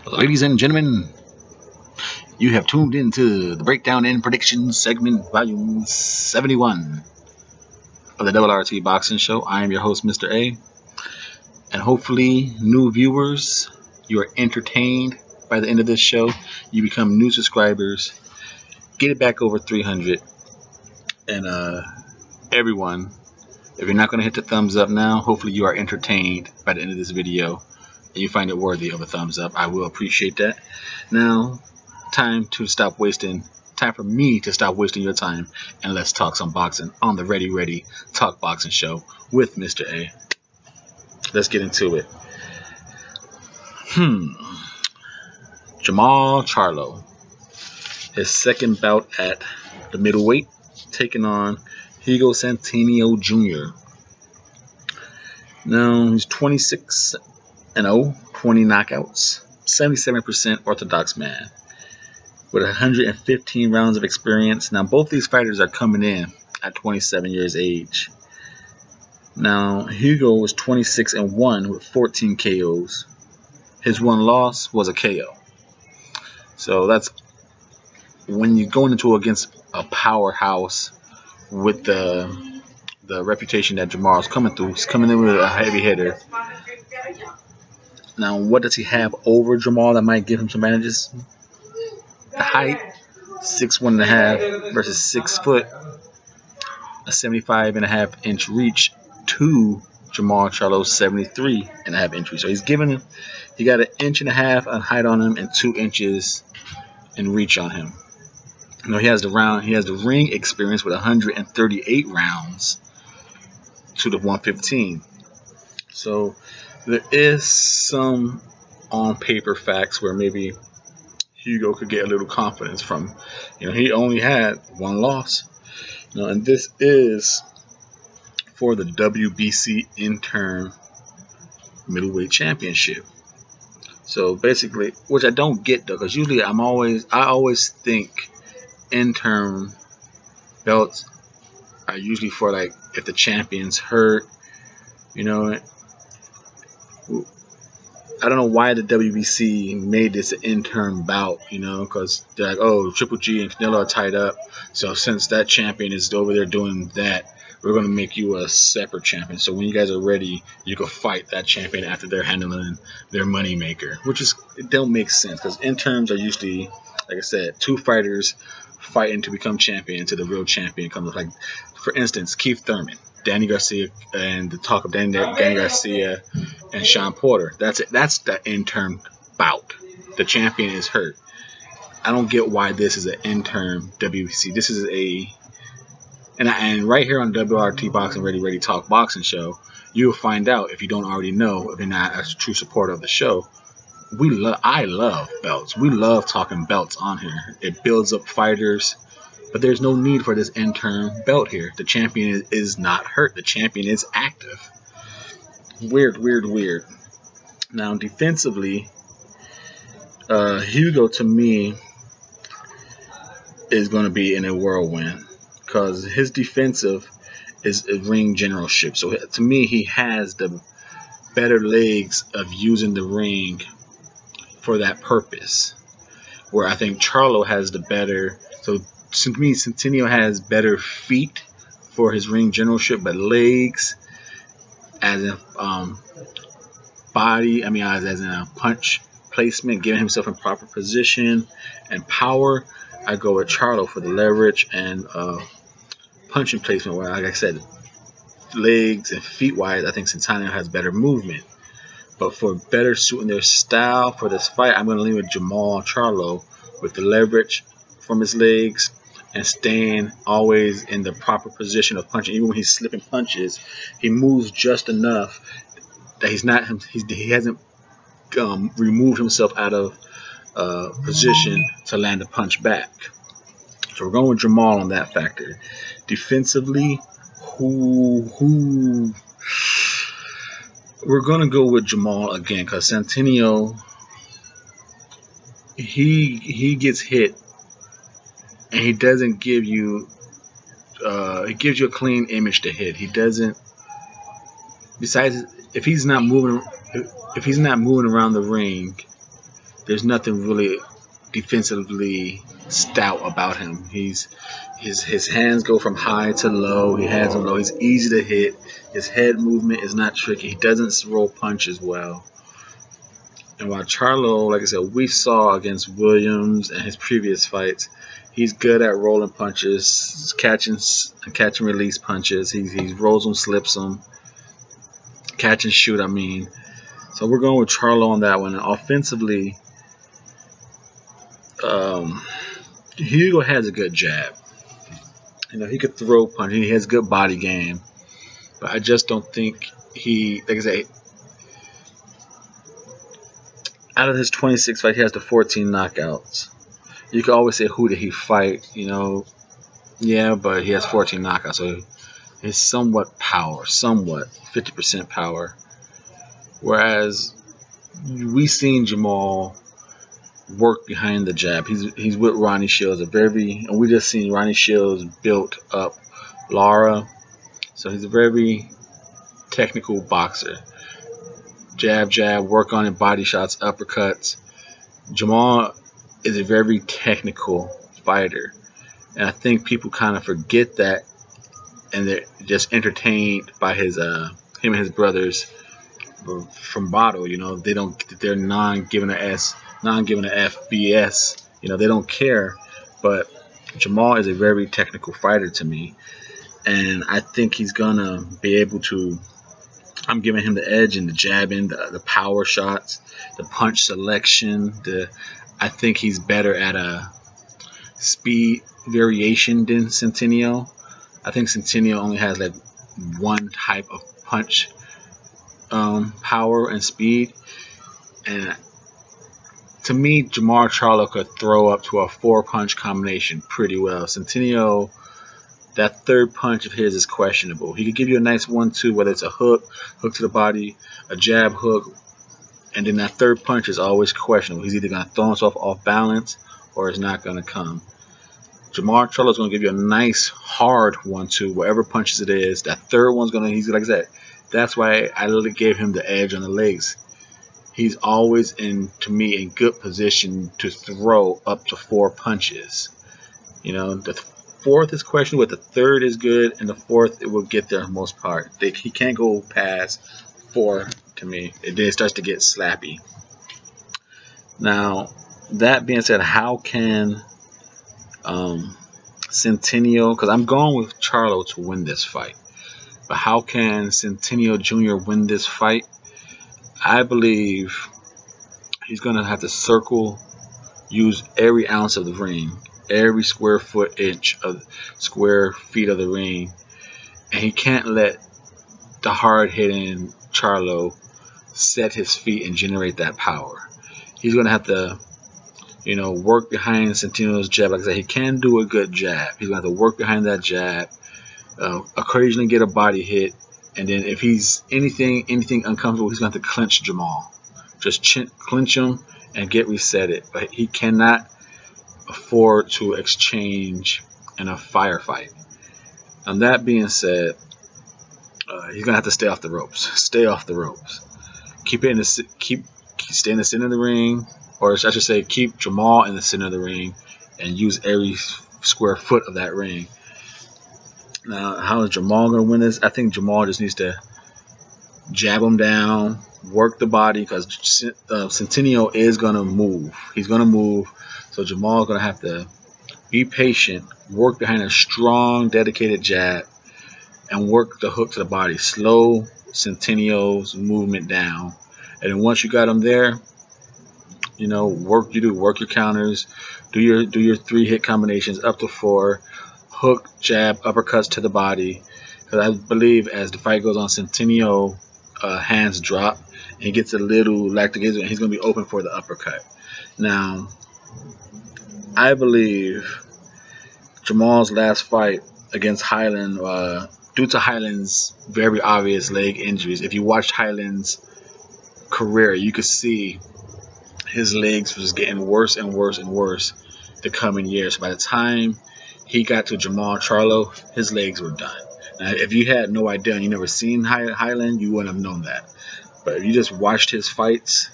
Ladies and gentlemen, you have tuned into the Breakdown and Predictions segment, volume 71 of the RRT Boxing Show. I am your host, Mr.A. And hopefully, new viewers, you are entertained by the end of this show. You become new subscribers, get it back over 300. And everyone, if you're not going to hit the thumbs up now, hopefully you are entertained by the end of this video and you find it worthy of a thumbs up. I will appreciate that. Now, time for me to stop wasting your time, and let's talk some boxing on the Ready Talk Boxing Show with Mr. A. Let's get into it. Jermall Charlo, his second bout at the middleweight, taking on Hugo Centeno Jr. Now, he's 26-0, 20 knockouts, 77% orthodox man, with 115 rounds of experience. Now, both these fighters are coming in at 27 years age. Now, Hugo was 26-1 with 14 KOs. His one loss was a KO. So that's when you're going into against a powerhouse with the reputation that Jermall is coming through. He's coming in with a heavy hitter. Now, what does he have over Jermall that might give him some advantages? The height, 6'1.5" versus 6 foot, a 75.5-inch reach to Jermall Charlo's 73.5-inch reach. So he got 1.5 inches of height on him and 2 inches in reach on him. You know, he has the ring experience with 138 rounds to the 115. So there is some on paper facts where maybe Hugo could get a little confidence from. You know, he only had one loss. You know, and this is for the WBC Interim Middleweight Championship. So basically, which I don't get though, because usually I always think interim belts are usually for, like, if the champion's hurt. You know, I don't know why the WBC made this an interim bout, you know, because they're like, oh, Triple G and Canelo are tied up, so since that champion is over there doing that, we're going to make you a separate champion. So when you guys are ready, you can fight that champion after they're handling their moneymaker, it don't make sense, because interims are usually, like I said, two fighters fighting to become champion until the real champion comes. Like, for instance, Keith Thurman, Danny Garcia, and the talk of Danny Garcia and Sean Porter. That's it. That's the interim bout. The champion is hurt. I don't get why this is an interim WBC. This is and right here on WRT Boxing Ready Talk Boxing Show, you'll find out, if you don't already know, if you're not a true supporter of the show. I love belts. We love talking belts on here. It builds up fighters. But there's no need for this interim belt here. The champion is not hurt. The champion is active. Weird. Now, defensively, Hugo, to me, is going to be in a whirlwind, because his defensive is a ring generalship. So to me, he has the better legs of using the ring for that purpose, where I think Charlo has the better. So to me, Centeno has better feet for his ring generalship, but legs, as in body, as in a punch placement, getting himself in proper position, and power, I go with Charlo for the leverage and punching placement, where, like I said, legs and feet wise, I think Centeno has better movement. But for better suiting their style for this fight, I'm going to lean with Jermall Charlo with the leverage from his legs and staying always in the proper position of punching. Even when he's slipping punches, he moves just enough that he hasn't removed himself out of position to land a punch back. So we're going with Jermall on that factor. Defensively, we're going to go with Jermall again, because Centeno, he gets hit and he doesn't give you it gives you a clean image to hit. He doesn't, besides, if he's not moving around the ring, there's nothing really defensively stout about him. His hands go from high to low. He has them low. He's easy to hit. His head movement is not tricky. He doesn't roll punches well. And while Charlo, like I said, we saw against Williams and his previous fights, he's good at rolling punches, catching release punches. He rolls them, slips them, catch and shoot. I mean, so we're going with Charlo on that one. And offensively, Hugo has a good jab. You know, he could throw punches. He has good body game, but I just don't think he, like I say, out of his 26 fights, he has the 14 knockouts. You can always say, who did he fight? You know, yeah, but he has 14 knockouts, so it's somewhat power, 50% power. Whereas we seen Jermall work behind the jab. He's with Ronnie Shields, and we just seen Ronnie Shields built up Lara, so he's a very technical boxer. Jab, work on it, body shots, uppercuts. Jermall is a very technical fighter, and I think people kind of forget that, and they're just entertained by his him and his brothers from Bottle. You know, they're non-giving a F BS. You know, they don't care. But Jermall is a very technical fighter to me, and I think he's gonna be able to. I'm giving him the edge in the jabbing, the power shots, the punch selection. I think he's better at a speed variation than Centeno. I think Centeno only has like one type of punch power and speed. And to me, Jermall Charlo could throw up to a 4-punch combination pretty well. Centeno, that third punch of his is questionable. He could give you a nice 1-2, whether it's a hook to the body, a jab hook, and then that third punch is always questionable. He's either going to throw himself off balance or it's not going to come. Jermall Charlo is going to give you a nice hard 1-2, whatever punches it is. That third one's going to, he's like I said, that's why I literally gave him the edge on the legs. He's always to me, in good position to throw up to 4 punches. You know, the fourth is questionable, but the third is good, and the fourth, it will get there for the most part. He can't go past 4 to me. Then it starts to get slappy. Now, that being said, how can Centeno, because I'm going with Charlo to win this fight, but how can Centeno Jr. win this fight? I believe he's going to have to use every ounce of the ring, every square feet of the ring, and he can't let the hard-hitting Charlo set his feet and generate that power. He's going to have to, you know, work behind Centeno's jab. Like I said, he can do a good jab. He's going to have to work behind that jab, occasionally get a body hit, and then if he's anything uncomfortable, he's going to have to clinch Jermall. Just clinch him and get resetted. But he cannot afford to exchange in a firefight. And that being said, he's gonna have to stay off the ropes. Stay off the ropes. Stay in the center of the ring, or I should say, keep Jermall in the center of the ring, and use every square foot of that ring. Now, how is Jermall gonna win this? I think Jermall just needs to jab him down, work the body, because Centeno is gonna move. He's gonna move. So Jermall is going to have to be patient, work behind a strong, dedicated jab, and work the hook to the body. Slow Centeno's movement down. And then once you got him there, you know, work your counters, do your 3-hit combinations up to 4, hook, jab, uppercuts to the body. Because I believe as the fight goes on, Centeno hands drop, and he gets a little lacticated, and he's going to be open for the uppercut. Now, I believe Jermall's last fight against Highland, due to Highland's very obvious leg injuries, if you watched Highland's career, you could see his legs was getting worse and worse and worse the coming years. By the time he got to Jermall Charlo, his legs were done. Now, if you had no idea and you never seen Highland, you wouldn't have known that. But if you just watched his fights,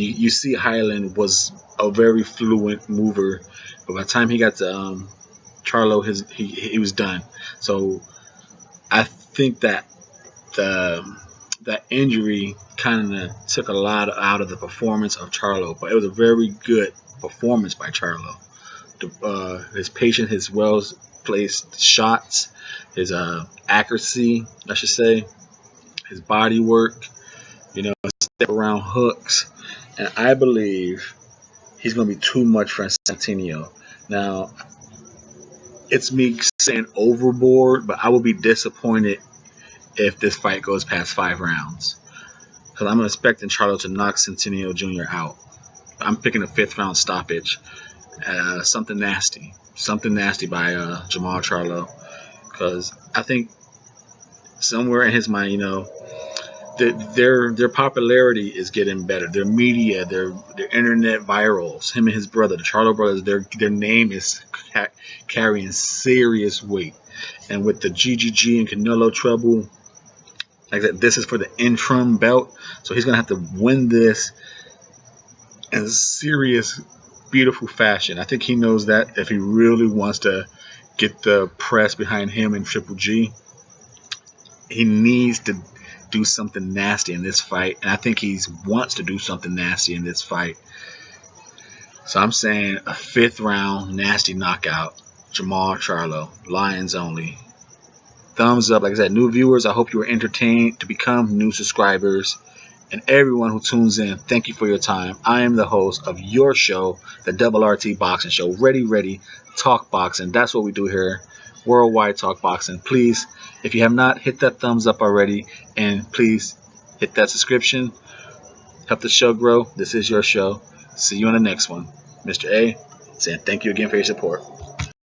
you see Highland was a very fluent mover, but by the time he got to Charlo, he was done. So I think that that injury kind of took a lot out of the performance of Charlo, but it was a very good performance by Charlo. His patience, his well placed shots, his accuracy, I should say, his body work, step around hooks, and I believe he's going to be too much for Centeno. Now, it's me saying overboard, but I will be disappointed if this fight goes past 5 rounds, because I'm expecting Charlo to knock Centeno Jr. out. I'm picking a 5th round stoppage, something nasty by Jermall Charlo, because I think somewhere in his mind, their popularity is getting better. Their media, their internet virals. Him and his brother, the Charlo brothers, their name is carrying serious weight. And with the GGG and Canelo trouble, like I said, this is for the interim belt, so he's gonna have to win this in serious, beautiful fashion. I think he knows that if he really wants to get the press behind him and Triple G, he needs to do something nasty in this fight, and I think he wants to do something nasty in this fight. So I'm saying a 5th round nasty knockout, Jermall Charlo, Lions only. Thumbs up. Like I said, new viewers, I hope you were entertained. To become new subscribers, and everyone who tunes in, thank you for your time. I am the host of your show, the Double RT Boxing Show. Ready, talk boxing. That's what we do here. Worldwide talk boxing. Please, if you have not, hit that thumbs up already, and please hit that subscription. Help the show grow. This is your show. See you on the next one. Mr. A saying thank you again for your support.